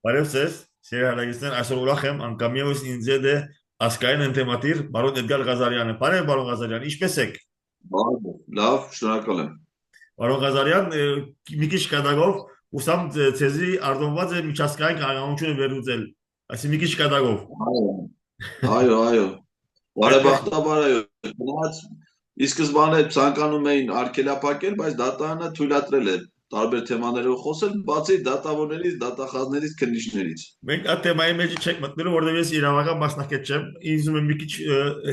Բարև ձեզ, սիրելի հարագիստներ, այսօր ուրախ եմ անգամ ևս ինձ հետ է ասկային ընթեմատիր բարոն Էդգար Ղազարյանը։ Բարև բարոն Ղազարյան, ինչպե՞ս եք։ Լավ, շնորհակալ եմ։ Բարոն Ղազարյան, մի քիչ կատակով ուսամ ցեզի արտոնված է միջազգային կառավարությունը վերլուծել։ Այսինքն մի քիչ կատակով։ Այո, այո։ Այդտեղ Բարեբախտաբար այո։ Գնաց ի սկզբանե ցանկանում էին արգելափակել, բայց դատարանը թույլատրել է տարբեր թեմաներով խոսել, բացի դատավորներից, դատախազներից, քննիչներից։ մենք այդ թեմայի մեջ չենք մտնելու, որովհետև ես իրավական մասնակից չեմ։ Ինձ ում է մի քիչ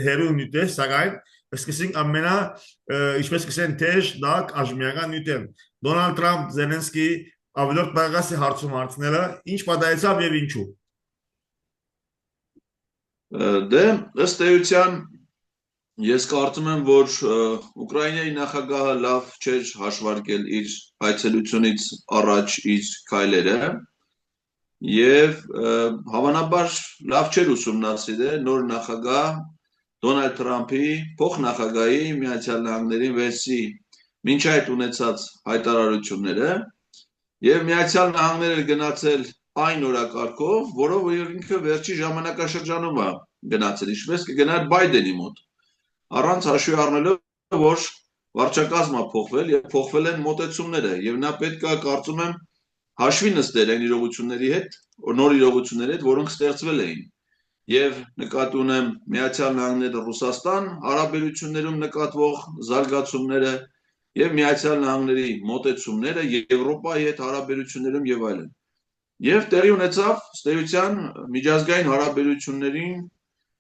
հերու նյութ է, սակայն սկսենք ամենա ինչպես կսեն թեժ դակ աժմիական նյութեր։ Դոնալդ Թրամփ, Զելենսկի ավելորդ բաղասի հարցում հարցնելը ինչ պատահեցավ եւ ինչու։ Դե ըստ էության ես կարծում եմ, որ Ուկրաինայի նախագահը լավ չէր հաշվարկել իր այցելությունից առաջ իր քայլերը եւ հավանաբար լավ չէր ուսումնասիրել նոր նախագահ Դոնալդ Թրամփի փոխնախագահի Միացյալ Նահանգների վեցի մինչ այդ ունեցած հայտարարությունները եւ Միացյալ Նահանգները գնացել այն օրակարգով, որով ինքը վերջի ժամանակաշրջանում է գնացել, ինչպես կգնար Բայդենի մոտ, առանց հաշվի առնելով, որ վարչակազմը փոխվել եւ փոխվել են մոտեցումները եւ նա պետք է կարծում եմ հաշվի նստել այն իրողությունների հետ, նոր իրողությունների հետ, որոնք ստեղծվել էին եւ նկատի ունեմ Միացյալ Նահանգները Ռուսաստան հարաբերություններում նկատվող զարգացումները եւ Միացյալ Նահանգների մոտեցումները Եվրոպայի հետ հարաբերություններում եւ այլն։ Եվ տեղի ունեցավ ստեյության միջազգային հարաբերություններին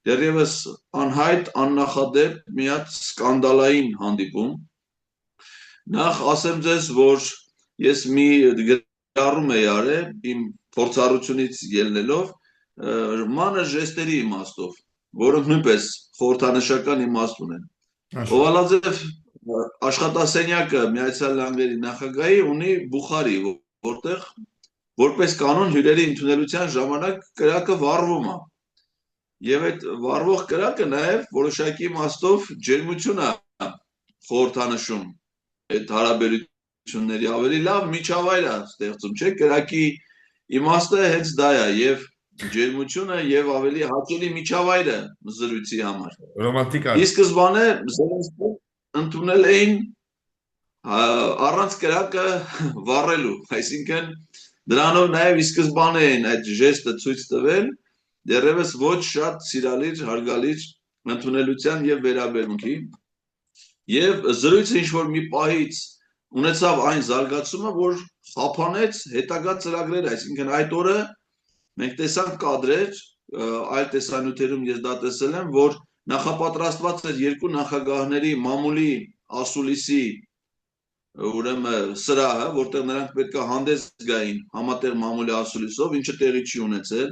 դեռևս անհայտ աննախադեպ մի հատ սկանդալային հանդիպում։ Նախ ասեմ ձեզ, որ ես մի գրառում էի արել իմ փորձառությունից ելնելով մանր ժեստերի իմաստով, որոնք նույնպես խորհրդանշական իմաստ ունեն։ Օվալաձև աշխատասենյակը Միացյալ Նահանգների նախագահի ունի Բուխարի, որտեղ որպես կանոն հյուրերի ընդունելության ժամանակ կրակը վառվում է։ Եվ այդ վառվող կրակը նաև որոշակի իմաստով ջերմություն է խորհրդանշում այդ հարաբերությունների ավելի լավ միջավայր է ստեղծում, չէ՞, կրակի իմաստը հենց դա է եւ ջերմությունը եւ ավելի հաճելի միջավայրը զրույցի համար։ Ռոմանտիկա։ Ի սկզբանե Զելենսկին ընդունել էին առանց կրակը վառելու, այսինքն դրանով նաև ի սկզբանե էին այդ ժեստը ցույց տվել դեռևս ոչ շատ սիրալիր, հարգալիր ընդունելության եւ վերաբերմունքի եւ զրույցը ինչ որ մի պահից ունեցավ այն զարգացումը, որ խափանեց հետագա ծրագրերը, այսինքն այդ օրը մենք տեսանք կադրեր, այլ տեսանյութերում ես դա տեսել եմ, որ նախապատրաստված էր երկու նախագահների մամուլի ասուլիսի ուրեմն սրահը, որտեղ նրանք պետք է հանդես գային համատեղ մամուլի ասուլիսով, ինչը տեղի չի ունեցել։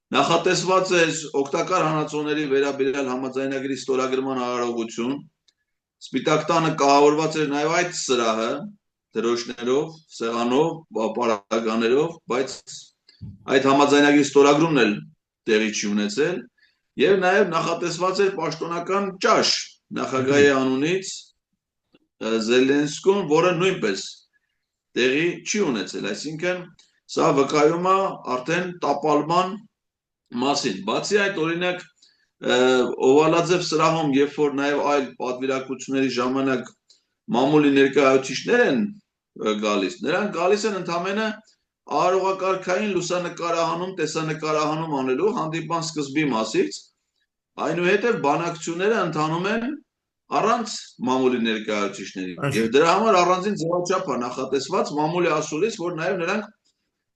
Նախատեսված էր օգտակար հանածոների վերաբերյալ համաձայնագրի ստորագրման արարողություն։ Սպիտակ տանը կահավորված էր նաև այդ սրահը դրոշներով, սեղանով, պարագաներով, բայց այդ համաձայնագրի ստորագրումն էլ տեղի չի ունեցել եւ նաեւ նախատեսված էր պաշտոնական ճաշ նախագահի անունից Զելենսկուն, որը նույնպես տեղի չի ունեցել, այսինքն սա վկայում է արդեն տապալման մասին։ Բացի այդ, օրինակ Օվալաձև սրահում, երբ որ նաեւ այլ պատվիրակությունների ժամանակ մամուլի ներկայացուցիչներ են գալիս, նրանք գալիս են ընդամենը արարողակարգային լուսանկարահանում, տեսանկարահանում անելու հանդիպան սկզբի մասից, այնուհետև բանակցությունները ընթանում են առանց մամուլի ներկայացուցիչների եւ դրա համար առանձին ձևաչափ է նախատեսված մամուլի ասուլիս, որ նաեւ նրանք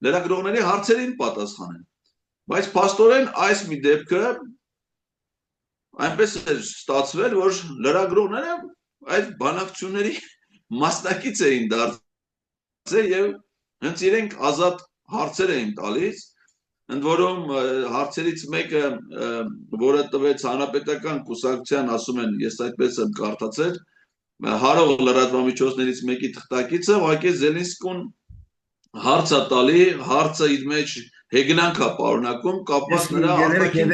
լրագրողների հարցերին պատասխանեն։ Բայց փաստորեն այս մի դեպքը այնպես է ստացվել, որ լրագրողները այդ բանակցությունների մասնակից էին դարձել եւ հենց իրենք ազատ հարցեր էին տալիս, ընդ որում հարցերից մեկը, որը տվեց հանրապետական կուսակցության, ասում են, ես այդպես եմ կարդացել, հարող լրատվամիջոցներից մեկի թղթակիցը ուղղակի Զելենսկուն հարց է տալի, հարցը իր մեջ հեգնանք է պարունակում կապված նրա արտաքին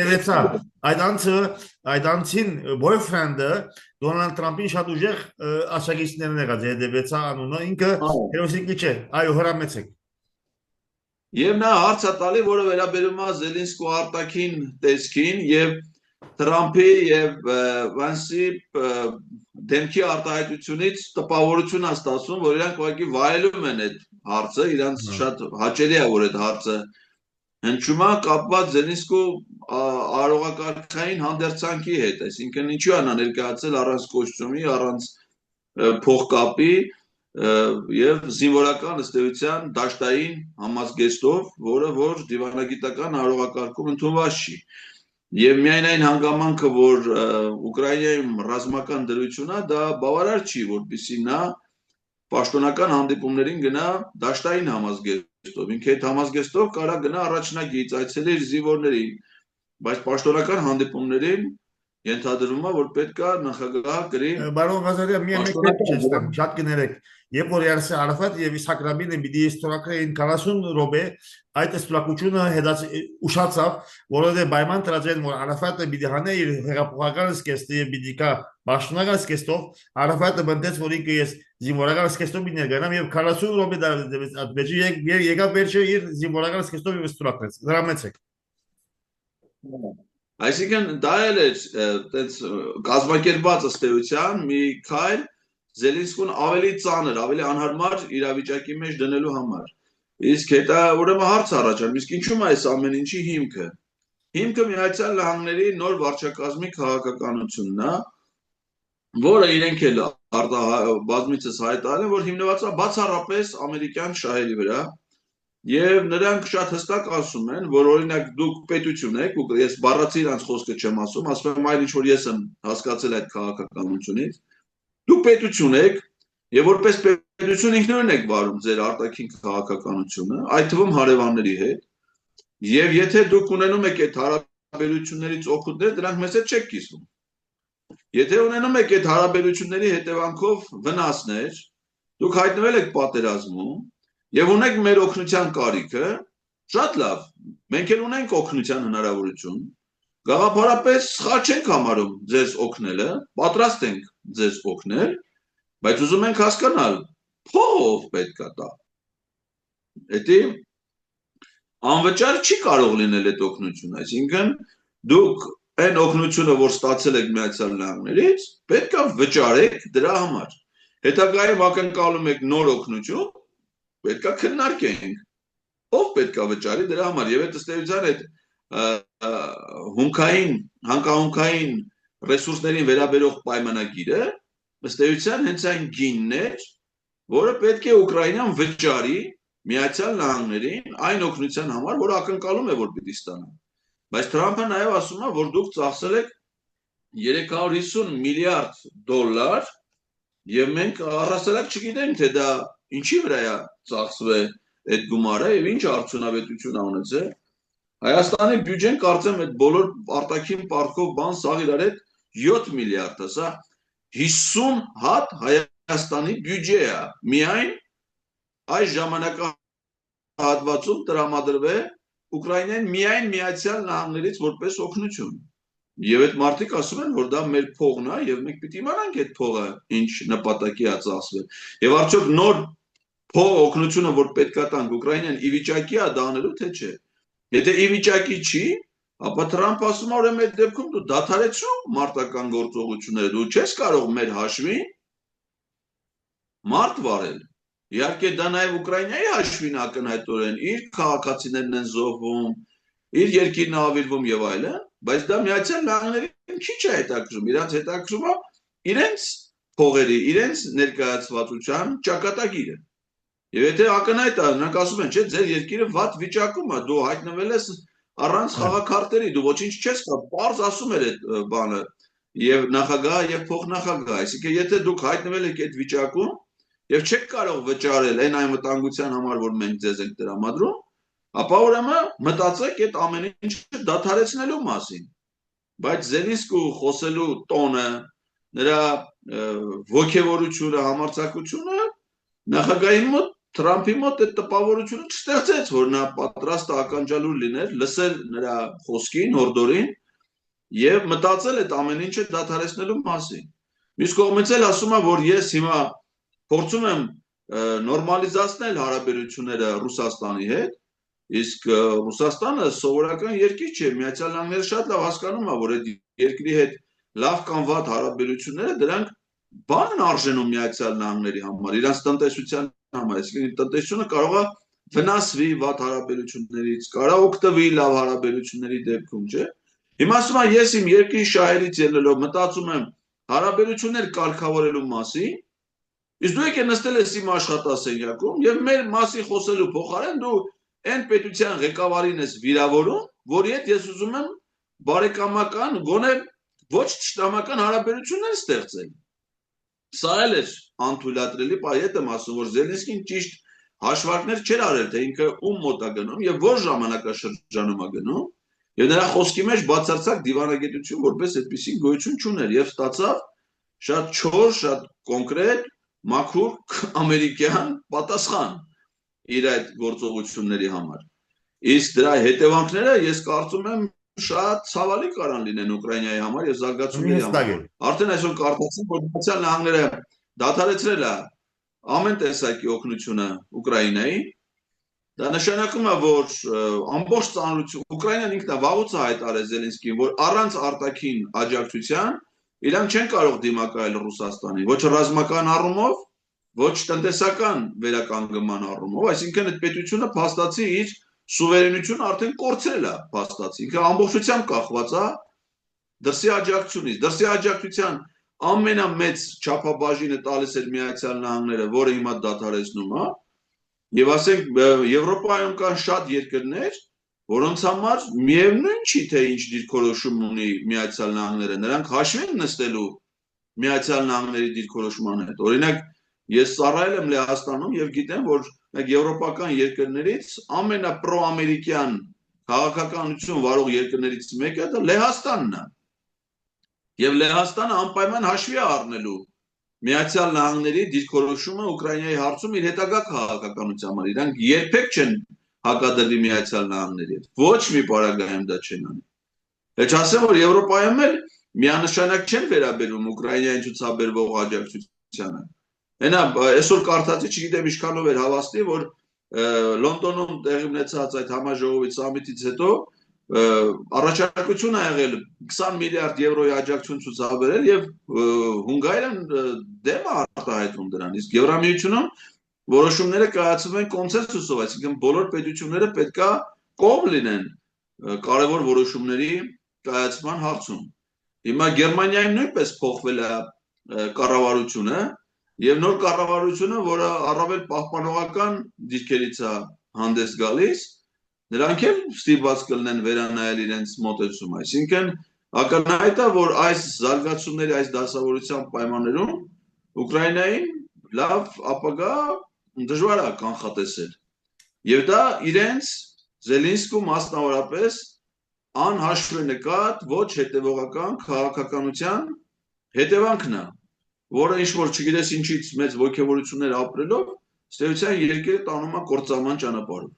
այդ անցին boyfriend-ը Դոնալդ Թրամփին շատ ուժեղ աշակերտներն եղած հետևեցա անունը ինքը հերոսիկի չէ այո հրամեցեք Եվ նա հարց է տալի, որը վերաբերում է Զելենսկու արտաքին տեսքին եւ Թրամփի եւ Վանսի դեմքի արտահայտությունից տպավորություն է ստացվում, որ իրանք ուղղակի վայելում են այդ հարցը, իրանք շատ հաճելի է, որ այդ հարցը հնչում է կապված Զելենսկու արարողակարգային հանդերձանքի հետ, այսինքն ինչու է նա ներկայացել առանց կոստյումի, առանց փողկապի եւ զինվորական ըստ էության դաշտային համազգեստով, որը որ դիվանագիտական արարողակարգում ընդունված չի։ Եվ միայն այն հանգամանքը, որ Ուկրաինայում ռազմական դրություն է, դա բավարար չի, որպեսզի նա պաշտոնական հանդիպումներին գնա դաշտային համազգեստով։ Ինքը այդ համազգեստով կարա գնա առաջնագից այցելի իր զինվորներին, բայց պաշտոնական հանդիպումներին ենթադրվում է, որ պետք է նախագահը գրի Բարոն Ղազարյան, միայն մեկ պետք չստեմ, շատ կներեք, երբ որ Յասեր Արաֆատ եւ Իսհակ Ռաբինը պիտի ստորագրեին 40 րոպե, այդ ստորագրությունը ուշացավ, որովհետեւ պայման տրածել որ Արաֆատը պիտի հանե իր հեղափոխական սկեստը եւ պիտի կա պաշտոնական սկեստով, Արաֆատը բնդեց, որ ինքը ես զինվորական սկեստով պիտի ներգանամ եւ 40 րոպե դարձ եկավ վերջը իր զինվորական սկեստով եւ ստորագրեց։ Դրամեցեք։ Այսինքն դա էլ է այդպես կազմակերպված ըստ էության մի քայլ Զելենսկուն ավելի ծանր, ավելի անհարմար իրավիճակի մեջ դնելու համար։ Իսկ հետո ուրեմն հարց առաջանում, իսկ ինչու՞ է այս ամեն ինչի հիմքը։ Հիմքը Միացյալ Նահանգների նոր վարչակազմի քաղաքականությունն է, որը իրենք էլ բազմիցս հայտարարել են, որ հիմնված է բացառապես ամերիկյան շահերի վրա։ Եվ նրանք շատ հստակ ասում են, որ օրինակ դուք պետություն եք, ես բառացի իրանց խոսքը չեմ ասում, ասում եմ այլ ինչ որ ես եմ հասկացել այդ քաղաքականությունից, դուք պետություն եք եւ որպես պետություն ինքնուրույն եք վարում ձեր արտաքին քաղաքականությունը, այդ թվում հարևանների հետ, եւ եթե դուք ունենում եք այդ հարաբերություններից օգուտներ, դրանք մեզ հետ չեք կիսվում։ Եթե ունենում եք այդ հարաբերությունների հետևանքով վնասներ, դուք հայտնվել եք պատերազմում Եվ ունենք մեր օգնության կարիքը, շատ լավ, մենք էլ ունենք օգնության հնարավորություն, գաղափարապես սխալ չենք համարում ձեզ օգնելը, պատրաստ ենք ձեզ օգնել, բայց ուզում ենք հասկանալ, փողով պետք է տա։ Դա անվճար չի կարող լինել այդ օգնությունը, այսինքն դուք այն օգնությունը, որ ստացել եք Միացյալ Նահանգներից, պետք է վճարեք դրա համար։ Հետագայում ակնկալում եք նոր օգնություն, պետք է քննարկենք, ով պետք է վճարի դրա համար եւ այդ ըստ էության այդ հանկահունքային ռեսուրսներին վերաբերող պայմանագիրը ըստ էության հենց այն գինն էր, որը պետք է Ուկրաինան վճարի Միացյալ Նահանգներին այն օգնության համար, որը ակնկալում է որ պիտի ստանա։ Բայց Թրամփը նաեւ ասում է, որ դուք ծախսել եք 350 միլիարդ դոլար եւ մենք առհասարակ չգիտենք թե դա ինչի վրա է ծախսվել այդ գումարը եւ ինչ արդյունավետություն ունեցել։ Հայաստանի բյուջեն կարծեմ այդ բոլոր արտաքին պարտքով բան սաղ իրար հետ 7 միլիարդ է, սա 50 հատ Հայաստանի բյուջե է։ Միայն այս ժամանակահատվածում տրամադրվել Ուկրաինային միայն Միացյալ Նահանգներից որպես օգնություն։ Եվ այդ մարդիկ ասում են, որ դա մեր փողն է եւ մենք պիտի իմանանք այդ փողը ինչ նպատակի է ծախսվել։ Եվ արդյոք նոր փող օգնությունը, որ պետք է տանք Ուկրաինան ի վիճակի է դա անելու թե չէ։ Եթե ի վիճակի չի, ապա Թրամփը ասում է, ուրեմն այդ դեպքում դու դադարեցրու մարտական գործողությունները, դու չես կարող մեր հաշվին մարդ վարել։ Իհարկե դա նաեւ Ուկրաինայի հաշվին ակնհայտորեն իր քաղաքացիներն են զոհվում, իր երկիրն ավիրվում եւ այլն, բայց դա Միացյալ Նահանգներին քիչ է հետաքրում, իրանց հետաքրում է իրենց փողերի, իրենց ներկայացվածության ճակատագիրը։ Եվ եթե ակնհայտ է, նրանք ասում են, չէ, ձեր երկիրը վատ վիճակում է, դու հայտնվել ես առանց խաղաքարտերի, դու ոչինչ չես կա, պարզ ասում էր այդ բանը եւ նախագահը եւ փոխնախագահը, այսինքն եթե դուք հայտնվել եք այդ վիճակում եւ չեք կարող վճարել այն անվտանգության համար, որ մենք ձեզ ենք տրամադրում, ապա ուրեմն մտածեք այդ ամեն ինչը դադարեցնելու մասին։ Բայց Զելենսկու խոսելու տոնը, նրա ոգևորությունը, համարձակությունը նախագահի մոտ, Թրամփի մոտ այդ տպավորությունը չստեղծեց, որ նա պատրաստ է ականջալուր լինել, լսել նրա խոսքին, հորդորին եւ մտածել այդ ամեն ինչը դադարեցնելու մասին։ Մյուս կողմից էլ ասում է, որ ես հիմա փորձում եմ նորմալիզացնել հարաբերությունները Ռուսաստանի հետ, Իսկ Ռուսաստանը սովորական երկիր չէ, Միացյալ Նահանգները շատ լավ հասկանում է, որ այդ երկրի հետ լավ կամ վատ հարաբերությունները դրանք բան են արժենում Միացյալ Նահանգների համար, իրանց տնտեսության համար, այսինքն տնտեսությունը կարող է վնասվի վատ հարաբերություններից, կարող օգտվի լավ հարաբերությունների դեպքում, չէ։ Հիմա ասում եմ, ես իմ երկրի շահերից ելնելով մտածում եմ հարաբերություններ կարգավորելու մասին, իսկ դու եկե նստել ես իմ աշխատասենյակում եւ մեր մասին խոսելու փոխարեն դու այն պետության ղեկավարին ես վիրավորում, որի հետ ես ուզում եմ բարեկամական, գոնե ոչ ճշտամական հարաբերություններ ստեղծել։ Սա էլ էր անթույլատրելի, այդ եմ ասում, որ Զելենսկին ճիշտ հաշվարկներ չէր արել, թե ինքը ում մոտ է գնում եւ որ ժամանակաշրջանում է գնում, եւ նրա խոսքի մեջ բացարձակ դիվանագիտություն որպես այդպիսի գոյություն չուներ եւ ստացավ շատ չոր, շատ կոնկրետ, մաքուր ամերիկյան պատասխան իր այդ գործողությունների համար։ Իսկ դրա հետևանքները ես կարծում եմ շատ ցավալի կարան լինեն Ուկրաինայի համար եւ զարգացումների համար։ Արդեն այսօր կարծացին, որ Միացյալ Նահանգները դադարեցրել է ամեն տեսակի օգնությունը Ուկրաինային։ Դա նշանակում է, որ ամբողջ ծանրություն Ուկրաինան ինքն է վաղուց հայտարարել Զելենսկին, որ առանց արտաքին աջակցության իրանք չեն կարող դիմակայել Ռուսաստանին, ոչ ռազմական առումով, ոչ տնտեսական վերականգնման առումով, այսինքն այդ պետությունը փաստացի իր սուվերենությունը արդեն կորցրել է փաստացի, ինքը ամբողջությամբ կախված է դրսի աջակցությունից, դրսի աջակցության ամենամեծ չափաբաժինը տալիս էր Միացյալ Նահանգները, որը հիմա դադարեցնում է, եւ ասենք Եվրոպայում կան շատ երկրներ, որոնց համար միևնույն չի թե ինչ դիրքորոշում ունի Միացյալ Նահանգները, նրանք հաշվի են նստելու Միացյալ Նահանգների դիրքորոշման հետ։ Օրինակ, ես ծառայել եմ Լեհաստանում եւ գիտեմ, որ եվրոպական երկրներից ամենապրոամերիկյան քաղաքականություն վարող երկրներից մեկը դա Լեհաստանն է։ Եվ Լեհաստանը անպայման հաշվի է առնելու Միացյալ Նահանգների դիրքորոշումը Ուկրաինայի հարցում իր հետագա քաղաքականության համար։ Իրանք երբեք չեն հակադրվի Միացյալ Նահանգների հետ։ Ոչ մի պարագայում դա չեն անի։ Էլ չասեմ, որ Եվրոպայում էլ միանշանակ չեն վերաբերում Ուկրաինային ցուցաբերվող աջակցությանը։ Այնա այսօր կարծացի, չգիտեմ ինչքանով էր հավաստի, որ Լոնդոնում տեղի ունեցած այդ համաժողովի սամիտից հետո առաջարկություն ա եղել 20 միլիարդ եվրոյի աջակցություն ցուցաբերել եւ Հունգարիան դեմ է արտահայտում դրան, իսկ Եվրամիությունում որոշումները կայացվում են կոնսենսուսով, այսինքն բոլոր պետությունները պետքա կողմ լինեն կարևոր որոշումների կայացման հարցում։ Հիմա Գերմանիայում նույնպես փոխվել է կառավարությունը եւ նոր կառավարությունը, որը առավել պահպանողական դիրքերից է հանդես գալիս, նրանք էլ ստիպված կլինեն վերանայել իրենց մոտեցումը, այսինքն ակնհայտ է, որ այս զարգացումների, այս դասավորության պայմաններում Ուկրաինային լավ ապագա դժվար է կանխատեսել։ Եվ դա իրենց Զելենսկու մասնավորապես անհաշվենկատ ոչ հետևողական քաղաքականության հետևանքն է, որը ինչ-որ չգիտես ինչից մեծ ոգևորություններ ապրելով, ստեյության երկիրը տանում է կործանման ճանապարհով։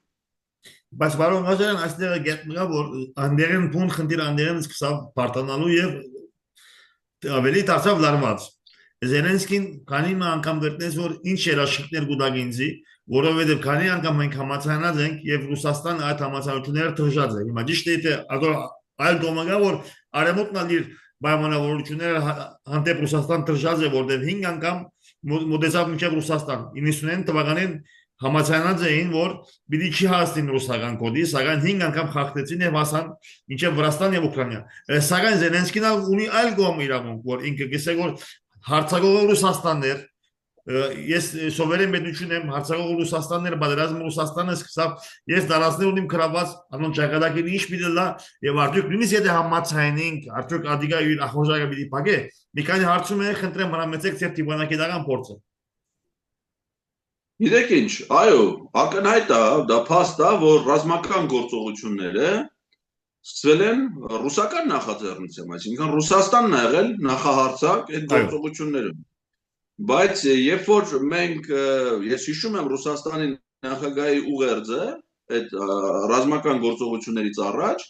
Բայց բարոն Ղազարյան, այստեղ գետնա որ անդերեն փուն խնդիր անդերեն սկսավ բարտանալու եւ ավելի դարձավ լարված։ Զելենսկին քանի անգամ գտնեց որ ինչ երաշխիքներ գուտագինձի, որովհետեւ քանի անգամ մենք համացանած ենք եւ Ռուսաստան այդ համացանությունները թրջած է։ Հիմա ճիշտ է թե այլ դոմագա որ արեմուտն իր պայմանավորությունները հանդեպ Ռուսաստան թրջած է, որտեղ 5 անգամ մոտեցավ մինչև Ռուսաստան 99 թվականին համաձայնած էին, որ պիտի չի հասնին ռուսական կոդի, սակայն 5 անգամ խախտեցին եւ հասան մինչեւ Վրաստան եւ Ուկրաինա։ Սակայն Զելենսկին ունի այլ կողմ իրավունք, որ ինքը գսե որ հարցակողը Ռուսաստանն էր, ես սովերեն պետություն եմ, հարցակողը Ռուսաստանն էր, պատերազմը Ռուսաստանը սկսավ, ես դարածներ ունիմ գրաված անոն ճակատագին ինչ պիտի լա եւ արդյոք նույնիսկ եթե համաձայնենք, արդյոք ադիգա իր ախորժակը պիտի փակե, մի քանի հարցում է խնդրեմ հրամեցեք ձեր դիվանագիտական փորձը։ Գիտեք ինչ, այո, ակնհայտ է, դա փաստ է, որ ռազմական գործողությունները սկսվել են ռուսական նախաձեռնությամբ, այսինքն Ռուսաստանն է եղել նախահարցակ այդ գործողություններում։ Բայց երբ որ մենք, ես հիշում եմ Ռուսաստանի նախագահի ուղերձը այդ ռազմական գործողություններից առաջ,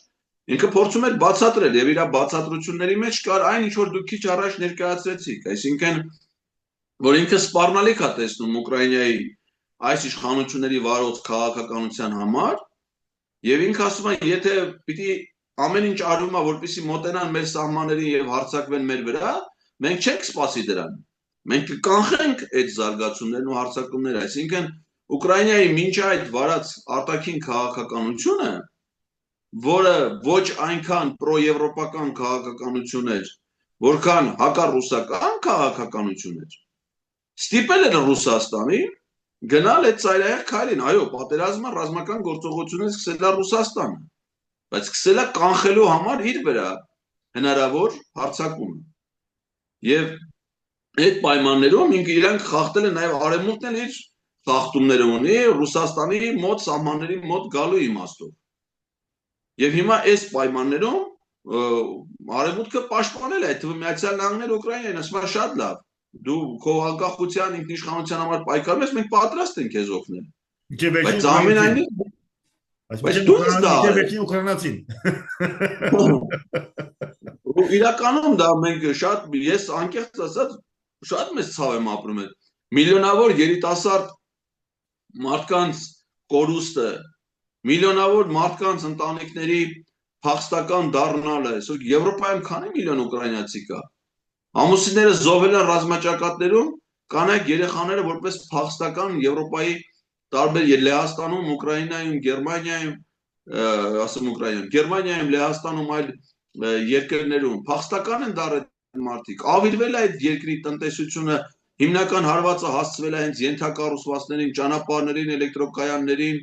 ինքը փորձում էր բացատրել եւ իր բացատրությունների մեջ կար այն ինչ որ դուք քիչ առաջ ներկայացրեցիք, այսինքն որ ինքը սպառնալիք է տեսնում Ուկրաինայի այս իշխանությունների վարող քաղաքականության համար Եվ ինքը ասում է, եթե պիտի ամեն ինչ արվում է, որպեսզի մոտենան մեր սահմաններին եւ հարձակվեն մեր վրա, մենք չենք սպասի դրան։ Մենք կանխենք այդ զարգացումներն ու հարձակումները, այսինքն Ուկրաինայի մինչ այդ վարած արտաքին քաղաքականությունը, որը ոչ այնքան պրոեվրոպական քաղաքականություն էր, որքան հակառուսական քաղաքականություն էր, ստիպել էր Ռուսաստանին գնալ այդ ծայրահեղ քայլին, այո, պատերազմը ռազմական գործողությունից սկսել է Ռուսաստանը, բայց սկսել է կանխելու համար իր վրա հնարավոր հարձակումը։ Եվ այդ պայմաններում իրանք խախտել են նաև արևմուտքն էլ իր խախտումները ունի Ռուսաստանի մոտ սահմանների մոտ գալու իմաստով։ Եվ հիմա այս պայմաններում արևմուտքը պաշտպանել է, այդ թվում Միացյալ Նահանգները Ուկրաինային, ասում է շատ լավ, դու քո անկախության ինքնիշխանության համար պայքարում ես, մենք պատրաստ ենք քեզ օգնել։ Բայց ամենայնիվ բայց դու ես դա ուկրաինացին։ Իրականում դա մենք շատ, ես անկեղծ ասած, շատ մեծ ցավ եմ ապրում այդ միլիոնավոր երիտասարդ մարդկանց կորուստը, միլիոնավոր մարդկանց ընտանիքների փախստական դառնալը, այսօր Եվրոպայում քանի միլիոն ուկրաինացի կա։ Ամուսինները զոհվել են ռազմաճակատներում, կանայք երեխաները որպես փախստական Եվրոպայի տարբեր Լեհաստանում, Ուկրաինայում, Գերմանիայում, ասում Ուկրաինայում, Գերմանիայում, Լեհաստանում այլ երկրներում փախստական են դառել մարդիկ։ Ավիրվել է այդ երկրի տնտեսությունը, հիմնական հարվածը հասցվել է հենց ենթակառուցվածքներին, ճանապարհներին, էլեկտրոկայաններին,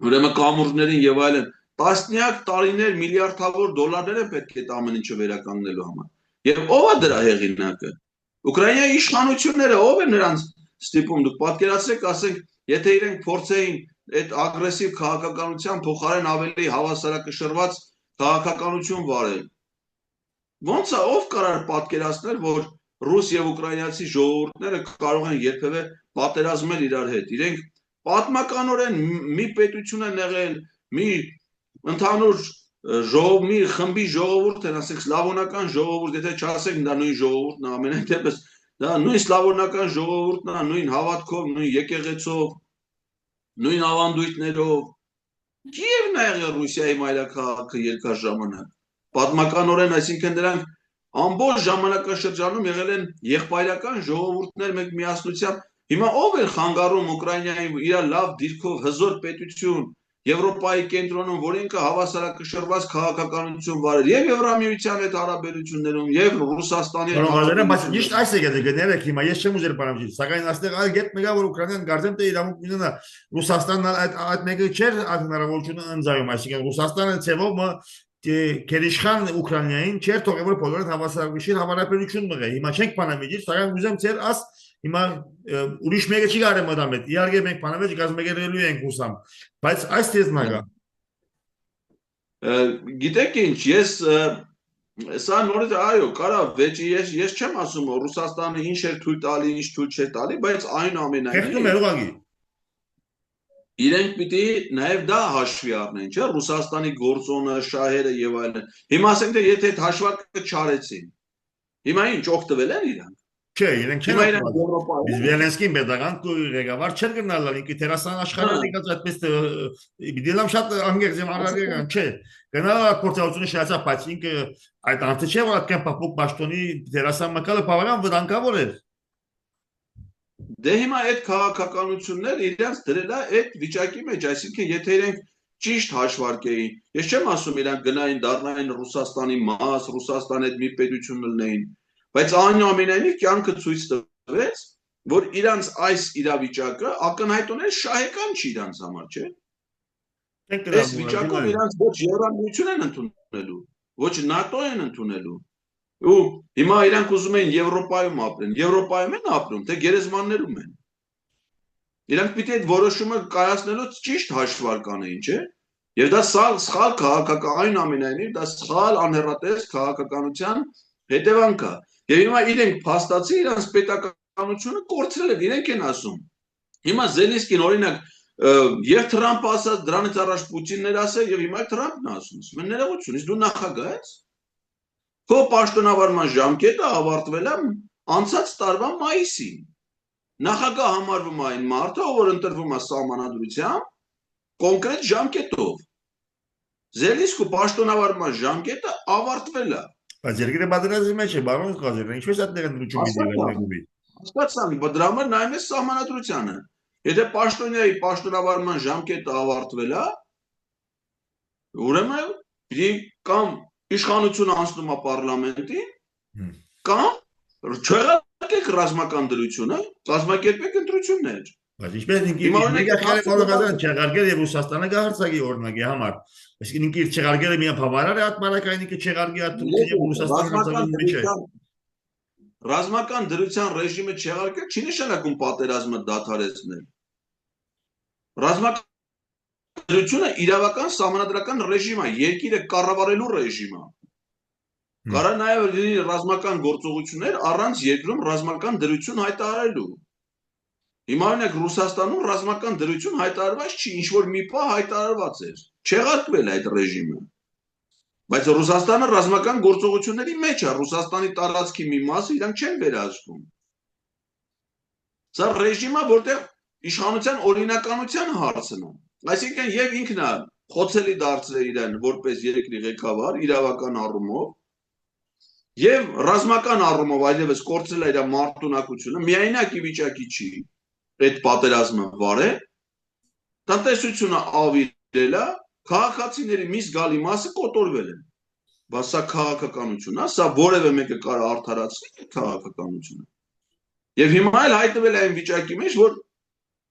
ուրեմն կամուրջներին եւ այլն։ Տասնյակ տարիներ միլիարդավոր դոլարներ է պետք է այդ ամեն ինչը վերականգնելու համար։ Եվ ով է դրա հեղինակը։ Ուկրաինայի իշխանությունները, ով է նրանց ստիպում։ Դուք պատկերացրեք, ասենք, եթե իրենք փորձեին այդ ագրեսիվ քաղաքականության փոխարեն ավելի հավասարակշռված քաղաքականություն վարել։ Ոնց է, ով կարող պատկերացնել, որ ռուս եւ ուկրաինացի ժողովուրդները կարող են երբևէ պատերազմել իրար հետ։ Իրենք պատմականորեն մի պետություն են եղել, մի ընդհանուր մի խմբի ժողովուրդ են, ասենք սլավոնական ժողովուրդ, եթե չասենք դա նույն ժողովուրդն է, ամենայն դեպս դա նույն սլավոնական ժողովուրդն է, նույն հավատքով, նույն եկեղեցով, նույն ավանդույթներով։ Կիևն է եղել Ռուսիայի մայրաքաղաքը երկար ժամանակ։ Պատմականորեն, այսինքն դրանք ամբողջ ժամանակաշրջանում եղել են եղբայրական ժողովուրդներ մեկ միասնությամբ։ Հիմա ով է խանգարում Ուկրաինայի իր լավ դիրքով հզոր պետություն Եվրոպայի կենտրոնում, որ ինքը հավասարակշռված քաղաքականություն վարել եւ Եվրամիության հետ հարաբերություններում եւ Ռուսաստանի հետ։ Բայց ճիշտ այս է գներեք հիմա ես չեմ ուզել բանալ, սակայն այստեղ այլ գետ մեկա որ Ուկրաինան գարձեմ թե իրավունք ունենա Ռուսաստանն այդ մեկը չէր հնարավորությունը ընձայում, այսինքն Ռուսաստանը ցեվով Քերիշխան Ուկրաինային չէր թողել որ բոլորը հավասարակշիռ հավանաբերություն մղե։ Հիմա չենք բանամիջի, սակայն ուզեմ ցեր աս հիմա ուրիշ մեկը չի կարելի մտամետ։ Իհարկե մենք բանամիջ գազմեգերելու ենք ուսամ, բայց այս թեզն է։ Գիտեք ինչ, ես սա նորից այո, կարա վեճի ես չեմ ասում Ռուսաստանը ինչ էր թույլ տալի, ինչ թույլ չէր տալի, բայց այնուամենայնիվ իրենք պիտի նաև դա հաշվի առնեն, չէ՞, Ռուսաստանի գործոնը, շահերը եւ այլն։ Հիմա ասենք թե եթե այդ հաշվարկը չարեցին, հիմա ինչ օգտվել են իրանք։ Չէ, իրենք չեն օգտվել։ Biz Zelenskiy պետական ղեկավար չէր գնալ, ինքը դերասան աշխարհը եկած այդպես դիլամ շատ անգերձեմ արարական չէ։ Գնալ փորձառությունը շահացա, բայց ինքը այդ անձը չէ, որ այդքան փափուկ պաշտոնի դերասան մկալը բավական վտանգավոր էր։ Դե հիմա այդ քաղաքականությունները իրենց դրել է այդ վիճակի մեջ, այսինքն եթե իրենք ճիշտ հաշվարկեին, ես չեմ ասում իրանք գնային դառնային Ռուսաստանի մաս, Ռուսաստանի հետ մի պետություն լինեին, բայց այնուամենայնիվ կյանքը ցույց տվեց, որ իրանց այս իրավիճակը ակնհայտորեն շահեկան չի իրանց համար, չէ՞։ Այս վիճակով իրանց ոչ Եվրամիություն են ընդունելու, ոչ ՆԱՏՕ են ընդունելու։ Ու հիմա իրանք ուզում են Եվրոպայում ապրեն, Եվրոպայում են ապրում, թե գերեզմաններում են։ Իրանք պիտի այդ որոշումը կայացնելուց ճիշտ հաշվարկ անեին, չէ՞։ Եվ դա սխալ քաղաքական, այնուամենայնիվ դա սխալ անհեռատես քաղաքականության հետևանք է։ Եվ հիմա իրենք փաստացի իրանց պետականությունը կորցրել են, իրենք են ասում։ Հիմա Զելենսկին օրինակ եւ Թրամփը ասած դրանից առաջ Պուտինն էր ասել եւ հիմա Թրամփն է ասում։ Ներողություն, դու նախագահ ես։ Քո պաշտոնավարման ժամկետը ավարտվել է անցած տարվա մայիսին։ Նախագահ համարվում է այն մարդը, ով որ ընտրվում է սահմանադրությամբ կոնկրետ ժամկետով։ Ձեր իսկ պաշտոնավարման ժամկետը ավարտվել է։ Բայց երկրի պատերազմի մեջ է, բարոն Ղազարյան, ինչպես այդ ներդրություն մի դիվերնեգուբի։ Հասկացան, դրա համար նայում ես սահմանադրությանը։ Եթե պաշտոնյայի պաշտոնավարման ժամկետը ավարտվել է, ուրեմն կամ իշխանությունը անցնում է պարլամենտին, կամ չեղարկեք ռազմական դրությունը, կազմակերպեք ընտրություններ։ Բայց ինչպես չեղարկել եւ Ռուսաստանը գահարցակի օրինակի համար։ Այսինքն ինքը չեղարկելը միա բավարար է ատմանակային ինքը չեղարկի Թուրքիա եւ Ռուսաստանը հարձակվում մեջ է։ Ռազմական դրության ռեժիմը չեղարկել չի նշանակում պատերազմը դադարեցնել։ Ռազմական դրությունը իրավական սահմանադրական ռեժիմ է, երկիրը կառավարելու ռեժիմ է։ Կարա նաեւ լինի ռազմական գործողություններ առանց երկրում ռազմական դրություն հայտարարելու։ Հիմա օրինակ Ռուսաստանում ռազմական դրություն հայտարարված չի, ինչ որ մի բան հայտարարված էր։ Չեղարկվել այդ ռեժիմը։ Բայց Ռուսաստանը ռազմական գործողությունների մեջ է, Ռուսաստանի տարածքի մի մասը իրանք չեն վերահսկում։ Սա ռեժիմը, որտեղ իշխանության օրինականության հարցն է։ Այսինքն եւ ինքն է խոցելի դարձրել իրեն որպես երկրի ղեկավար իրավական առումով եւ ռազմական առումով այլևս կորցրել է իր մարտունակությունը, միայնակի վիճակի չի այդ պատերազմը վարել, տնտեսությունը ավիրել է, քաղաքացիների մի զգալի մասը կոտորվել են։ Բայց սա քաղաքականություն է, սա որևէ մեկը կարող արդարացնել քաղաքականությունը։ Եվ հիմա էլ հայտնվել է այն վիճակի մեջ, որ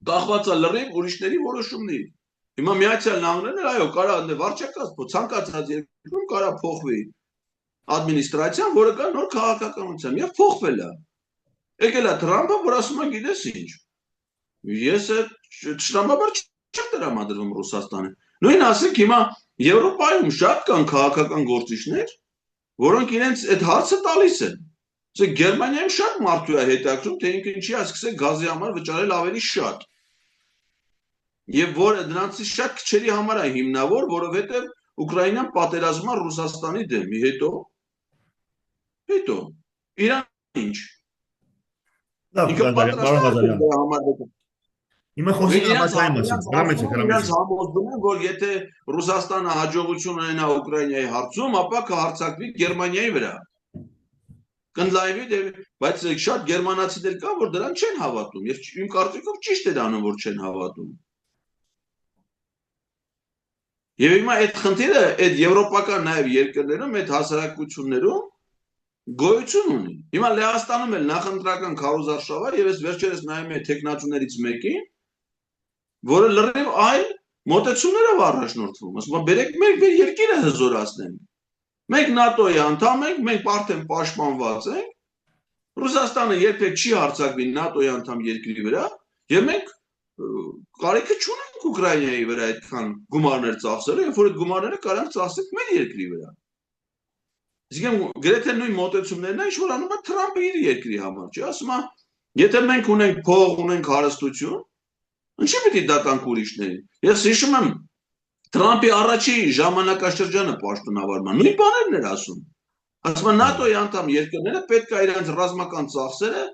կախված է լրիվ ուրիշների որոշումների։ Հիմա Միացյալ Նահանգներն այո, կարող է վարչակարգ ցանկացած երկրում կարող փոխվի ադմինիստրացիան, որը կա նոր քաղաքականությամբ եւ փոխվել է։ Եկել է Թրամփը, որ ասում է գիտես ինչ։ Ես շտամբաբար չեմ տրամադրվում Ռուսաստանին։ Նույն ասենք հիմա Եվրոպայում շատ կան քաղաքական գործիչներ, որոնք իրենց այդ հարցը տալիս են։ Իսկ Գերմանիայում շատ մարդու է հետաքրում, թե ինքը ինչի է սկսել գազի համար վճարել ավելի շատ։ Եվ որ դրանցից շատ քչերի համար է հիմնավոր, որովհետև Ուկրաինան պատերազմում է Ռուսաստանի դեմ, հետո Իրան ինչ։ Հիմա խոսենք համաձայն մասին, Իրենց համոզվում են, որ եթե Ռուսաստանը հաջողություն ունենա Ուկրաինայի հարցում, ապա կհարձակվի Գերմանիայի վրա։ Կնդլայվի, բայց շատ գերմանացիներ կան, որ դրան չեն հավատում, եւ իմ կարծիքով ճիշտ է անում, որ չեն հավատում։ Եվ հիմա այդ խնդիրը այդ եվրոպական նաեւ երկրներում, այդ հասարակություններում գոյություն ունի։ Հիմա Լեհաստանում էլ նախընտրական քարոզարշավար եւ ես վերջերս նայում եմ տեխնացուներից մեկին, որը լրիվ այլ մոտեցումներով առաջնորդվում։ Ասում է, բերեք մեր երկիրը հզորացնենք։ Մենք ՆԱՏՕ-ի անդամ ենք, մենք արդեն պաշտպանված ենք։ Ռուսաստանը երբեք չի հարձակվի ՆԱՏՕ-ի անդամ երկրի վրա, եւ մենք կարիքը չունենք Ուկրաինայի վրա այդքան գումարներ ծախսելու, երբ որ այդ գումարները կարանք ծախսենք մեր երկրի վրա։ Իսկ գրեթե նույն մոտեցումներն են, ինչ որ անում է Թրամփը իր երկրի համար, չի ասում է, եթե մենք ունենք փող, ունենք հարստություն, ինչի՞ պիտի դատանք ուրիշներին։ Ես հիշում եմ Թրամփի առաջի ժամանակաշրջանը պաշտոնավարման նույն բաներն էր ասում։ Ասում է ՆԱՏՕ-ի անդամ երկրները պետք է իրենց ռազմական ծախսերը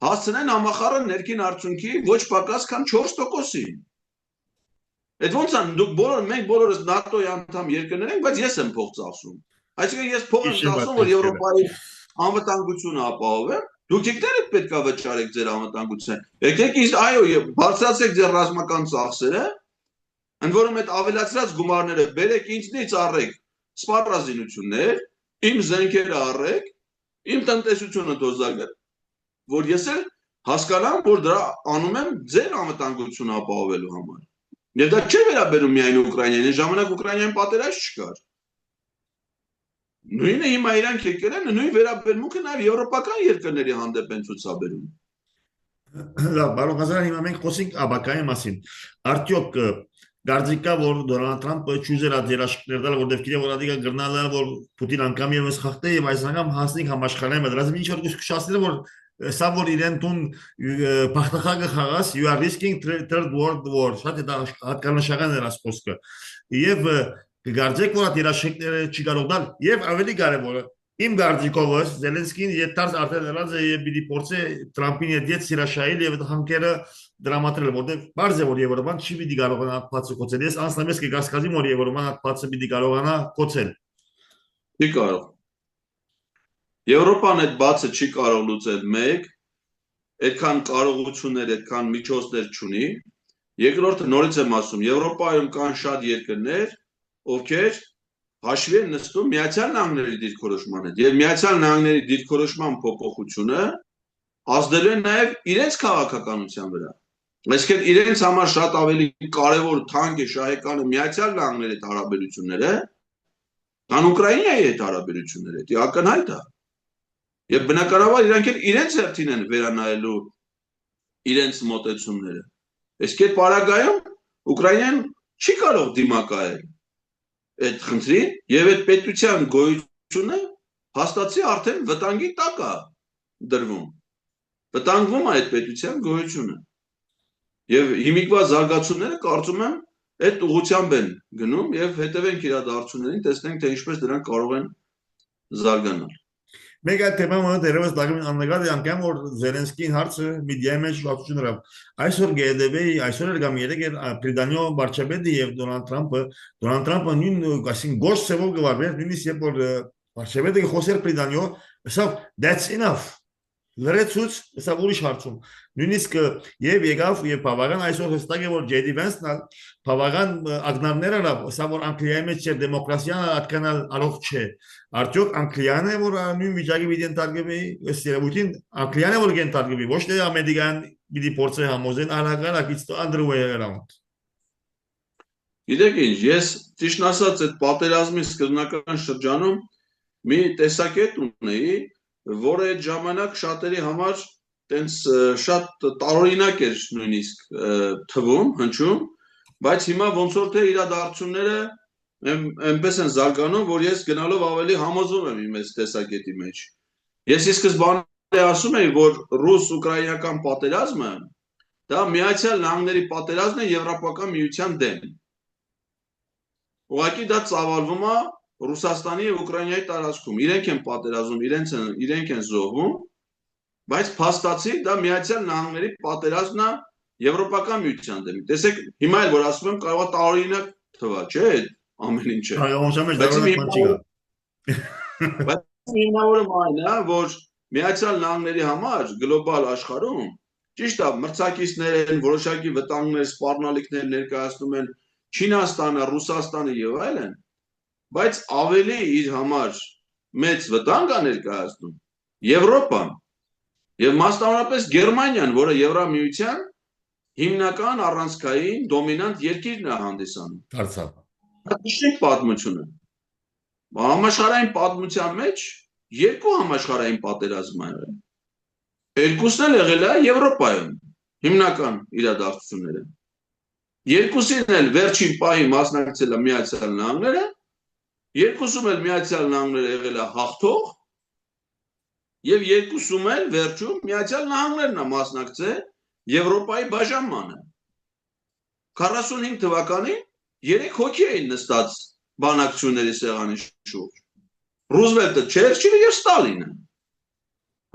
հասցնեն համախառն ներքին արդյունքի ոչ պակաս քան 4%-ին։ Այդ ոնց է դուք մենք բոլորս ՆԱՏՕ-ի անդամ երկրներ ենք, բայց ես եմ փող ծախսում։ Այսինքն ես փող եմ ծախսում, որ Եվրոպայի անվտանգությունը ապահովեմ։ Դուք եկեք պետք է վճարեք ձեր անվտանգությունը։ Եկեք իսկ այո, բարձրացրեք ձեր ռազմական ծախսերը, ընդ որում այդ ավելացրած գումարները բերեք ինձնից առեք սպառազինություններ, իմ զենքերը առեք, իմ տնտեսությունը դոզարկեք, որ ես էլ հասկանամ, որ դրա անում եմ ձեր անվտանգությունը ապահովելու համար։ Եվ դա չի վերաբերում միայն Ուկրաինային, այն ժամանակ Ուկրաինայում պատերազմ չկար։ Նույնը հիմա իրանք եկել են, նույն վերաբերմունքը նաև եվրոպական երկրների հանդեպ են ցուցաբերում։ Լավ, բարոն Ղազարյան, հիմա մենք խոսենք աբակայի մասին։ Արդյոք Գարձիկա, որ Դոնալդ Թրամփը ճուզեր այդ երաշխիքներ դալ, որտեղ գիտե որ ադիգա գրնալը, որ Պուտին անգամ եւս խախտե եւ այս անգամ հասնենք համաշխարհային մդրազմ ինչ որ կշկշացնել, որ սա որ իրեն տուն բախտախագը խաղաս, you are risking third world war, շատ է դա հատկանշական էր ասպոսկը։ Եվ Գարձիկ, որ այդ երաշխիքները չի կարող դալ, եւ ավելի կարեւորը Իմ գարձիկովս Զելենսկին երթարս արդեն ելած է եւ պիտի փորձե Թրամփին հետ սիրաշայել եւ հանքերը դրամատրել, որտեղ բարձ է որ Եվրոպան չի պիտի կարողանա հատվածը կոչել։ Ես անձնապես կգասկածեմ որ Եվրոպան հատվածը պիտի կարողանա կոչել։ Չի կարող։ Եվրոպան այդ բացը չի կարող լուծել մեկ, այդքան կարողություններ, այդքան միջոցներ չունի։ Երկրորդը նորից եմ ասում, Եվրոպայում կան շատ երկրներ, ովքեր հաշվի են նստում Միացյալ Նահանգների դիրքորոշման հետ եւ Միացյալ Նահանգների դիրքորոշման փոփոխությունը ազդելու է նաեւ իրենց քաղաքականության վրա։ Այսինքն իրենց համար շատ ավելի կարեւոր թանկ է շահեկանը Միացյալ Նահանգների հետ հարաբերությունները, քան Ուկրաինայի հետ հարաբերությունները։ Դա ակնհայտ է։ Եվ բնականաբար իրանք էլ իրենց հերթին են վերանայելու իրենց մոտեցումները։ Իսկ այդ պարագայում Ուկրաինան չի կարող դիմակայել այդ խնդրին եւ այդ պետության գոյությունը հաստատի արդեն վտանգի տակ է դրվում։ Վտանգվում է այդ պետության գոյությունը։ Եվ հիմիկվա զարգացումները կարծում եմ այդ ուղղությամբ են գնում եւ հետևենք իրադարձություններին, տեսնենք թե ինչպես դրանք կարող են զարգանալ։ Մեկ այդ թեման դերևս դակին աննկատ է անգամ որ Զելենսկին հարցը մեդիայի մեջ շփոթություն ունի։ Այսօր GDP-ի այսօր էլ կամ երեք Պրիդանյո վարչապետը եւ Դոնալդ Թրամփը նույն ասին գործը գվարվեր նույնիսկ երբ որ վարչապետը խոսեր Պրիդանյո, ասավ that's enough լրացուց, սա ուրիշ հարցում։ Նույնիսկ եւ եկավ եւ բավական այսօր հստակ է որ JD Vance-ն բավական ակնարներ արավ, սա որ Անգլիայի մեջ դեմոկրատիան ատկանալ առողջ չէ։ Արդյոք Անգլիան է որ նույն վիճակի պիտի ընտարգվի, ըստ երևույթին Անգլիան է որ կընտարգվի, ոչ թե Ամերիկան պիտի փորձի համոզեն անհագարակ it's the other way around։ Գիտեք ինչ, ես ճիշտ ասած այդ պատերազմի սկզբնական շրջանում մի տեսակետ ունեի, որը այդ ժամանակ շատերի համար տենց շատ տարօրինակ էր նույնիսկ թվում, հնչում, բայց հիմա ոնց որ թե իրադարձությունները այնպես են զարգանում, որ ես գնալով ավելի համոզվում եմ իմ այս տեսակետի մեջ։ Ես ի սկզբանե ասում էի, որ ռուս-ուկրաինական պատերազմը դա Միացյալ Նահանգների պատերազմն է Եվրոպական միության դեմ։ Ուղղակի դա ծավալվում է Ռուսաստանի եւ Ուկրաինայի տարածքում։ Իրենք են պատերազում, իրենք են զոհվում, բայց փաստացի դա Միացյալ Նահանգների պատերազմն է Եվրոպական միության դեմ։ Տեսեք, հիմա էլ որ ասում եմ կարող է տարօրինակ թվա, չէ՞, ամեն ինչը։ Բայց հիմնավորը այն է, որ Միացյալ Նահանգների համար գլոբալ աշխարհում ճիշտ է, մրցակիցներ են, որոշակի վտանգներ, սպառնալիքներ ներկայացնում են Չինաստանը, Ռուսաստանը եւ այլն, բայց ավելի իր համար մեծ վտանգ է ներկայացնում Եվրոպան եւ մասնավորապես Գերմանիան, որը Եվրամիության հիմնական առանցքային դոմինանտ երկիրն է հանդիսանում։ Դարձավ։ Դա ճիշտ պատմությունը։ Համաշխարհային պատմության մեջ երկու համաշխարհային պատերազմ ա եղել։ Երկուսն էլ եղել է Եվրոպայում, հիմնական իրադարձությունները։ Երկուսին էլ վերջին պահի մասնակցել է Միացյալ Նահանգները, երկուսում էլ Միացյալ Նահանգները եղել է հաղթող, եւ երկուսում էլ վերջում Միացյալ Նահանգներն է մասնակցել Եվրոպայի բաժանմանը։ 45 թվականին 3 հոգի էին նստած բանակցությունների սեղանի շուրջ։ Ռուզվելտը, Չերչիլը եւ Ստալինը։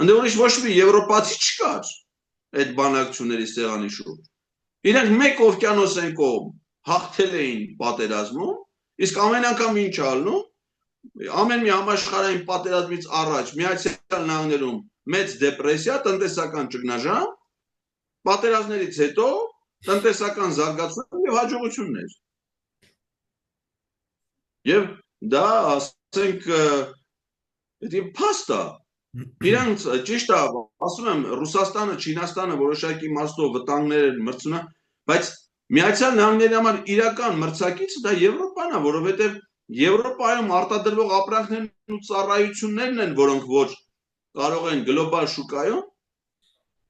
Ընդ որից ոչ մի եվրոպացի չկար այդ բանակցությունների սեղանի շուրջ։ Իրենք մեկ օվկիանոս են կողմ հաղթել էին պատերազմում, իսկ ամեն անգամ ինչ ալնում, ամեն մի համաշխարհային պատերազմից առաջ Միացյալ Նահանգներում մեծ դեպրեսիա, տնտեսական ճգնաժամ, պատերազմներից հետո տնտեսական զարգացում եւ հաջողություններ։ Եվ դա ասենք դա փաստ է։ Իրանց ճիշտ է, ասում եմ, Ռուսաստանը, Չինաստանը որոշակի իմաստով վտանգներ են մրցունա, բայց Միացյալ Նահանգների համար իրական մրցակիցը դա Եվրոպան է, որովհետև Եվրոպայում արտադրվող ապրանքներն ու ծառայություններն են, որոնք որ կարող են գլոբալ շուկայում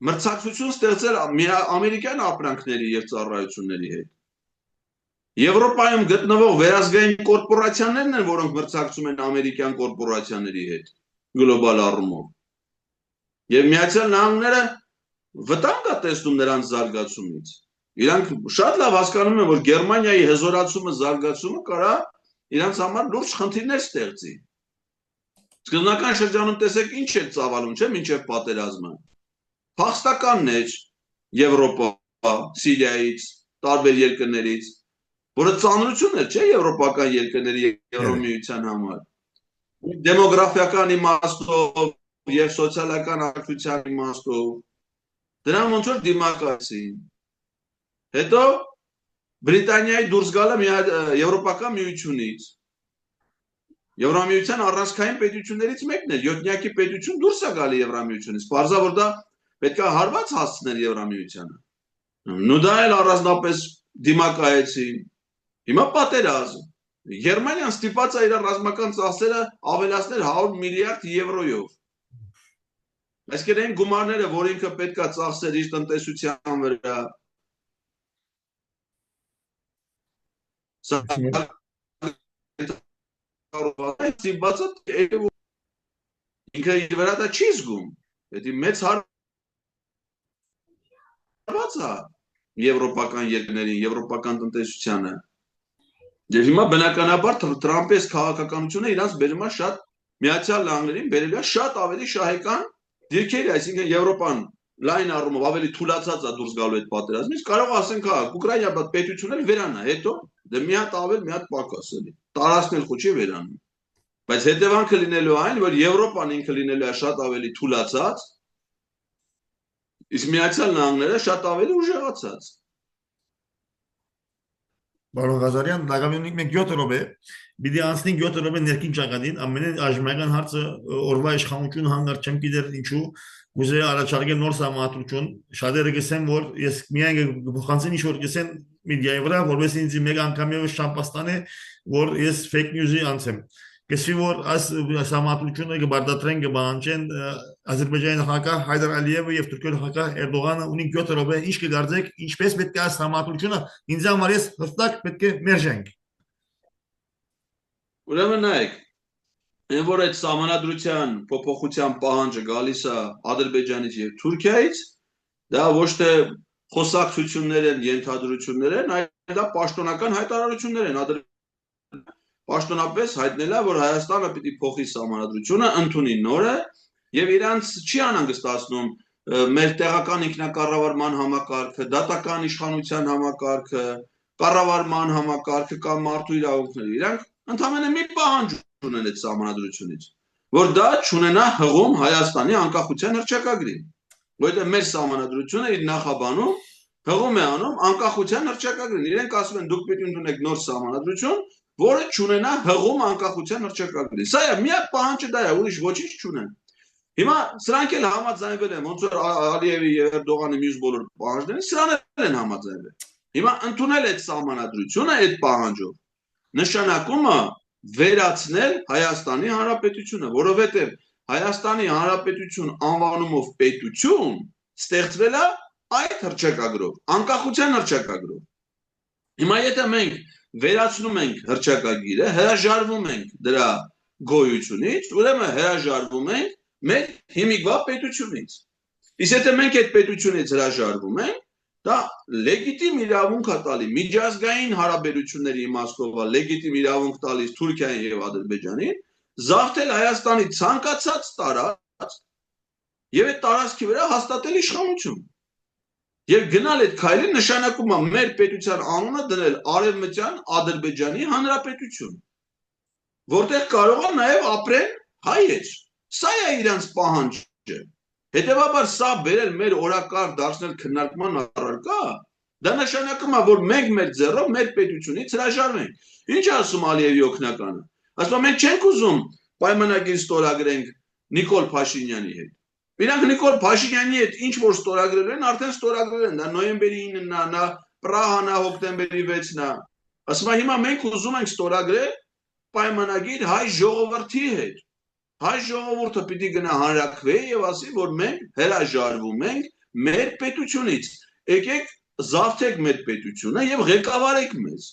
մրցակցություն ստեղծել ամերիկյան ապրանքների եւ ծառայությունների հետ։ Եվրոպայում գտնվող վերազգային կորպորացիաներն են, որոնք մրցակցում են ամերիկյան կորպորացիաների հետ գլոբալ առումով։ Եվ Միացյալ Նահանգները վտանգ է տեսնում նրանց զարգացումից։ Իրանք շատ լավ հասկանում են, որ Գերմանիայի հզորացումը, զարգացումը կարա իրանց համար լուրջ խնդիրներ ստեղծի։ Սկզբնական շրջանում տեսեք ինչ է ծավալում, չէ՞, մինչև պատերազմը։ Փախստականն էր Եվրոպա, Սիրիայից, տարբեր երկրներից, որը ծանրություն էր, չէ՞, եվրոպական երկրների Եվրոմիության համար։ Դեմոգրաֆիական իմաստով եւ սոցիալական ակտիվության իմաստով դրան ոնց որ դիմակայեցին։ Հետո Բրիտանիայի դուրս գալը եվրոպական միությունից Եվրամիության առանցքային պետություններից մեկն էր, 7-յակի պետություն դուրս է գալի Եվրամիությունից։ Պարզա որ դա պետք է հարված հասցնել Եվրամիությանը։ Նու դա էլ առանձնապես դիմակայեցին։ Հիմա պատերազմ։ Գերմանիան ստիպված է իր ռազմական ծախսերը ավելացնել 100 միլիարդ եվրոյով։ Այսինքն այն գումարները, որ ինքը պետք է ծախսեր իր տնտեսության վրա, ինքը իր վրա դա չի զգում, դա մեծ հարված է եվրոպական երկրներին, եվրոպական տնտեսությանը։ Եվ հիմա բնականաբար Թրամփի քաղաքականությունը իրանց բերում է շատ Միացյալ Նահանգներին բերել է շատ ավելի շահեկան դիրքերի, այսինքն Եվրոպան լայն առումով ավելի թուլացած է դուրս գալու այդ պատերազմից, կարող ասենք Ուկրաինա պետությունն էլ վերանա, հետո դե մի հատ ավել, մի հատ պակաս էլի, տարածքնել խոչի վերանում։ Բայց հետևանքը լինելու այն, որ Եվրոպան ինքը լինելու է շատ ավելի թուլացած, իսկ Միացյալ Նահանգները շատ ավելի ուժեղացած։ Բարոն Ղազարյան, նագամյունիկ մենք 7 րոպե, պիտի անցնենք 7 րոպե ներքին ճակատին, ամենեն աժմական հարցը օրվա իշխանություն հանգար չեմ գիտեր ինչու, ուզեի առաջարկել նոր համատություն, շատերը գսեն, որ ես միայն փոխանցեմ ինչ որ գսեն մեդիայի վրա, որպես ինձ մեկ անգամիով շամպաստան է, որ ես fake news-ի անցեմ։ Գսվի որ այս համատությունը կբարդատրեն կբանջեն Ադրբեջանի նախագահ Հայդար Ալիևը եւ Թուրքիայի նախագահ Էրդողանը ունին 7 րոպե ինչ կգարձեք ինչպես պետք է այս համատությունը ինձ համար ես հստակ պետք է մերժենք։ Ուրեմն նայեք, այն որ այդ սահմանադրության փոփոխության պահանջը գալիս է Ադրբեջանից եւ Թուրքիայից, դա ոչ թե խոսակցություններ են, ենթադրություններ են, այլ դա պաշտոնական հայտարարություններ են։ Պաշտոնապես հայտնել է, որ Հայաստանը պիտի փոխի սահմանադրությունը, ընդունի նորը եւ իրանց չի անհանգստացնում մեր տեղական ինքնակառավարման համակարգը, դատական իշխանության համակարգը, կառավարման համակարգը կամ մարդու իրավունքները։ Իրանք ընդամենը մի պահանջ ունեն այդ սահմանադրությունից, որ դա չունենա հղում Հայաստանի անկախության հռչակագրին, որովհետեւ մեր սահմանադրությունը իր նախաբանում հղում է անում անկախության հռչակագրին։ Իրենք ասում են դուք պիտի ընդունեք նոր սահմանադրություն, որը չունենա հղում անկախության հռչակագրին։ Սա է միակ պահանջը դա է, ուրիշ ոչինչ չունեն։ Հիմա սրանք էլ համաձայնվել են, ոնց որ Ալիևի եւ Էրդողանի մյուս բոլոր պահանջներին, սրանք են համաձայնվել։ Հիմա ընդունել այդ սահմանադրությունը այդ պահանջով նշանակում է վերացնել Հայաստանի Հանրապետությունը, որովհետեւ Հայաստանի Հանրապետություն անվանումով պետություն ստեղծվել է այդ հռչակագրով, անկախության հռչակագրով։ Հիմա եթե մենք վերացնում ենք հռչակագիրը, հրաժարվում ենք դրա գոյությունից, ուրեմն հրաժարվում ենք մեր հիմիկվա պետությունից։ Իսկ եթե մենք այդ պետությունից հրաժարվում ենք, դա լեգիտիմ իրավունք է տալի միջազգային հարաբերությունների իմաստով է լեգիտիմ իրավունք տալիս Թուրքիային եւ Ադրբեջանին զավթել Հայաստանի ցանկացած տարածք եւ այդ տարածքի վրա հաստատել իշխանություն։ Եվ գնալ այդ քայլին նշանակում է մեր պետության անունը դնել Արևմտյան Ադրբեջանի Հանրապետություն, որտեղ կարող է նաև ապրեն հայեր։ Սա է իրանց պահանջը։ Հետևաբար սա բերել մեր օրակարգ դարձնել քննարկման առարկա, դա նշանակում է, որ մենք մեր ձեռով մեր պետությունից հրաժարվենք։ Ինչ ասում Ալիևի օգնականը։ Ասում է մենք չենք ուզում պայմանագիր ստորագրենք Նիկոլ Փաշինյանի հետ։ Իրանք Նիկոլ Փաշինյանի հետ ինչ որ ստորագրել են, արդեն ստորագրել են, դա նոյեմբերի 9-ն է, նա Պրահան է, հոկտեմբերի 6-ն է։ Ասում է հիմա մենք ուզում ենք ստորագրել պայմանագիր հայ ժողովրդի հետ։ Հայ ժողովուրդը պիտի գնա հանրաքվե եւ ասի, որ մենք հրաժարվում ենք մեր պետությունից։ Եկեք զավթեք մեր պետությունը եւ ղեկավարեք մեզ։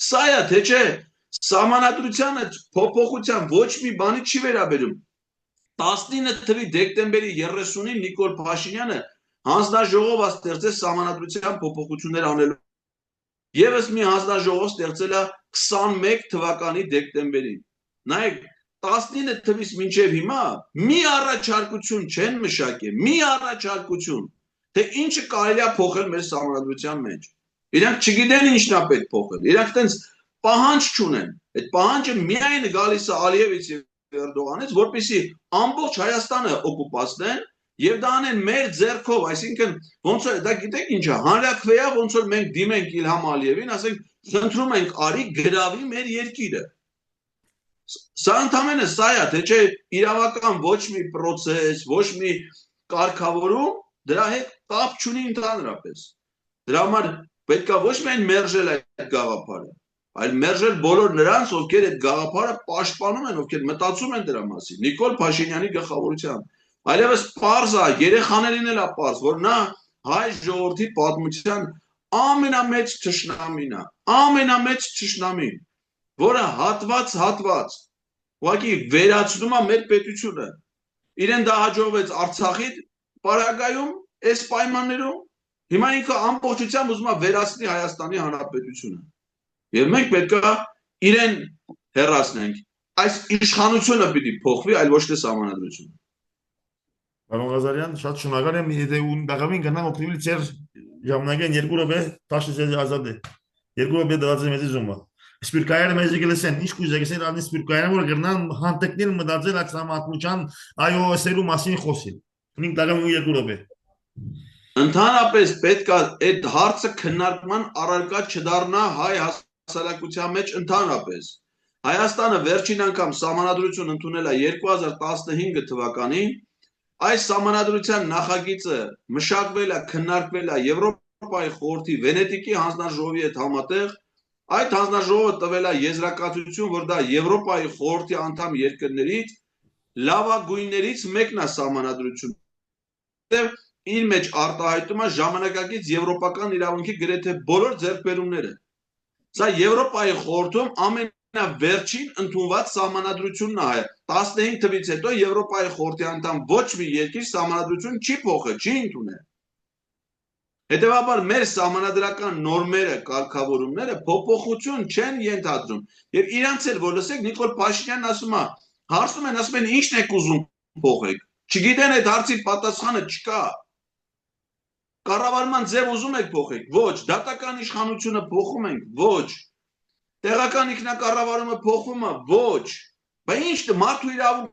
Սա է, թե չէ, սահմանադրությանը փոփոխության ոչ մի բանի չի վերաբերում։ 19 թվականի դեկտեմբերի 30-ին Նիկոլ Փաշինյանը հանձնաժողով է ստեղծել սահմանադրության փոփոխություններ անելու։ Եվս մի հանձնաժողով ստեղծել է 21 թվականի դեկտեմբերին։ Նայեք, 19 թվից մինչև հիմա մի առաջարկություն չեն մշակել, մի առաջարկություն, թե ինչը կարելի է փոխել մեր սահմանադրության մեջ։ Իրանք չգիտեն ինչն է պետք փոխել։ Իրանք տենց պահանջ չունեն։ Այդ պահանջը միայն գալիս է Ալիևից եւ Էրդողանից, որպեսզի ամբողջ Հայաստանը օկուպացնեն եւ դա անեն մեր ձեռքով, այսինքն ոնց որ դա գիտեք ինչ է, հանրակրվեա ոնց որ մենք դիմենք Իլհամ Ալիևին, ասենք խնդրում ենք արի գրավի մեր երկիրը։ Սա ընդամենը սա է, թե չէ իրավական ոչ մի process, ոչ մի կարգավորում դրա հետ կապ չունի ընդհանրապես։ Դրա համար պետք է ոչ միայն մերժել այդ գաղափարը, այլ մերժել բոլոր նրանց, ովքեր այդ գաղափարը պաշտպանում են, ովքեր մտածում են դրա մասին։ Նիկոլ Փաշինյանի գլխավորությամբ։ Այլևս պարզ է, երեխաներին էլ է պարզ, որ նա հայ ժողովրդի պատմության ամենամեծ թշնամին է, ամենամեծ թշնամին, որը հատված ուղղակի վերացնում է մեր պետությունը։ Իրեն դա հաջողվեց Արցախի պարագայում, այս պայմաններում, հիմա ինքը ամբողջությամբ ուզում է վերացնի Հայաստանի Հանրապետությունը։ Եվ մենք պետք է իրեն հեռացնենք։ Այս իշխանությունը պիտի փոխվի, այլ ոչ թե սահմանադրությունը։ Պարոն Ղազարյան, շատ շնորհակալ եմ, եթե ունդաղավին գնամ օգտվել ձեր ժամանակին 2 րոպե 10 ազատ է։ 2 րոպե դված է մեծի զոմա։ Սպիրկայանը մեզ եկելսեն, ինչ կուզեգեսեն անի սպիրկայանը, որ գրնան հանտեկներ մտածել այդ համատմության iOS-ելու մասին խոսել։ Ունենք դաղավին 2 րոպե։ Ընդհանրապես պետք է այդ հարցը քննարկման առարկա չդառնա հայ հասարակության մեջ ընդհանրապես։ Հայաստանը վերջին անգամ սահմանադրություն ընդունել է 2015 թվականին, այս սահմանադրության նախագիծը մշակվել է, քննարկվել է Եվրոպայի խորհրդի Վենետիկի հանձնաժողովի հետ համատեղ, այդ հանձնաժողովը տվել է եզրակացություն, որ դա Եվրոպայի խորհրդի անդամ երկրներից լավագույններից մեկն է սահմանադրություն, իր մեջ արտահայտում է ժամանակակից եվրոպական իրավունքի գրեթե բոլոր ձեռքբերումները։ Սա Եվրոպայի խորհրդում ամենավերջին ընդունված սահմանադրությունն է։ 15 թվից հետո Եվրոպայի խորհրդի անդամ ոչ մի երկիր սահմանադրություն չի փոխել, չի ընդունել։ Հետևաբար մեր սահմանադրական նորմերը, կարգավորումները փոփոխություն չեն ենթադրում։ Եվ իրանց էլ որ լսեք Նիկոլ Փաշինյանն ասում է, հարցնում են, ասում են ի՞նչն եք ուզում փոխեք։ Չգիտեն այդ հարցի պատասխանը չկա։ Կառավարման ձև ուզում եք փոխեք, ոչ, դատական իշխանությունը փոխում ենք, ոչ, տեղական ինքնակառավարումը փոխվում է, ոչ, բայց ինչ մարդու իրավունք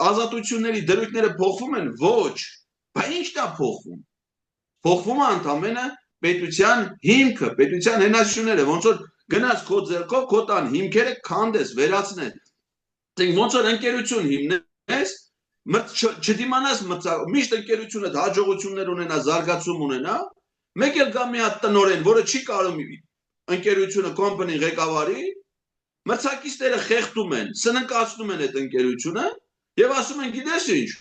ազատությունների դրույթները փոխվում են, ոչ, բայց ինչ դա փոխվում։ Փոխվում է ընդամենը պետության հիմքը, պետության հենասյուները, ոնց որ գնաց քո ձեռքով քո տան հիմքերը քանդես, վերացնես։ Ոնց որ ընկերություն հիմնես, չդիմանաս միշտ ընկերությունը հաջողություններ ունենա, զարգացում ունենա, մեկ էլ գա մի հատ տնօրեն, որը չի կարող ընկերությունը կոմպանի ղեկավարի, մրցակիցները խեղդում են, սննկացնում են այդ ընկերությունը եւ ասում են, գիտես ինչ,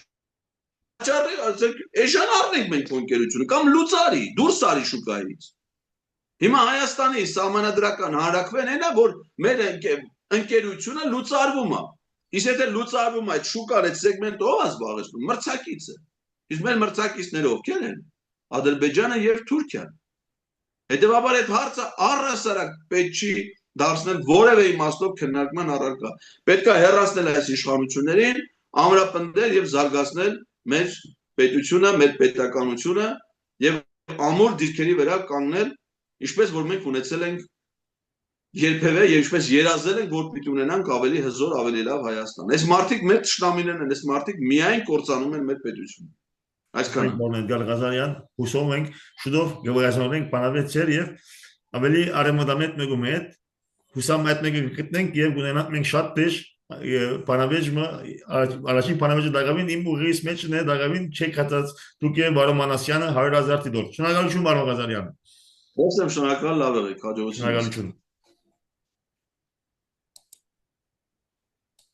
էժան առնենք մենք ընկերությունը կամ լուծարի, դուրս արի շուկայից։ Հիմա Հայաստանի սահմանադրական հանրակրվեն այն է, որ մեր ընկերությունը լուծարվում է։ Իսկ եթե լուծարվում այդ շուկան, այդ սեգմենտը ով է զբաղեցնում, մրցակիցը։ Իսկ մեր մրցակիցները ովքեր են։ Ադրբեջանը եւ Թուրքիան։ Հետևաբար այդ հարցը առհասարակ պետք չի դարձնել որևէ իմաստով քննարկման առարկա։ Պետք է հեռացնել այս իշխանություններին, ամրապնդել եւ զարգացնել մեր պետությունը, մեր պետականությունը եւ ամուր դիրքերի վրա կանգնել, ինչպես որ մենք ունեցել ենք երբևէ եւ ինչպես երազել ենք, որ պիտի ունենանք ավելի հզոր, ավելի լավ Հայաստան։ Այս մարդիկ մեր ճշտամիներն են, այս մարդիկ միայն կործանում են մեր պետությունը։ Այսքանը։ Պարոն Էդգար Ղազարյան, հուսով ենք շուտով գվազանենք բանավեճեր եւ ավելի արեմոդամետ մեկում հետ հուսամ այդ մեկը գտնենք եւ կունենանք մենք շատ դեժ բանավեճը առաջին բանավեճը դակավին իմ ուղիս մեջն է դակավին չեք հատած դուք եւ Բարոն Մանասյանը 100,000 դոլար։ Շնորհակալություն Բարոն Ղազարյան։ Ո՞վ եմ շնորհակալ, լավ եղեք, հաջողություն։ Շնորհակալություն։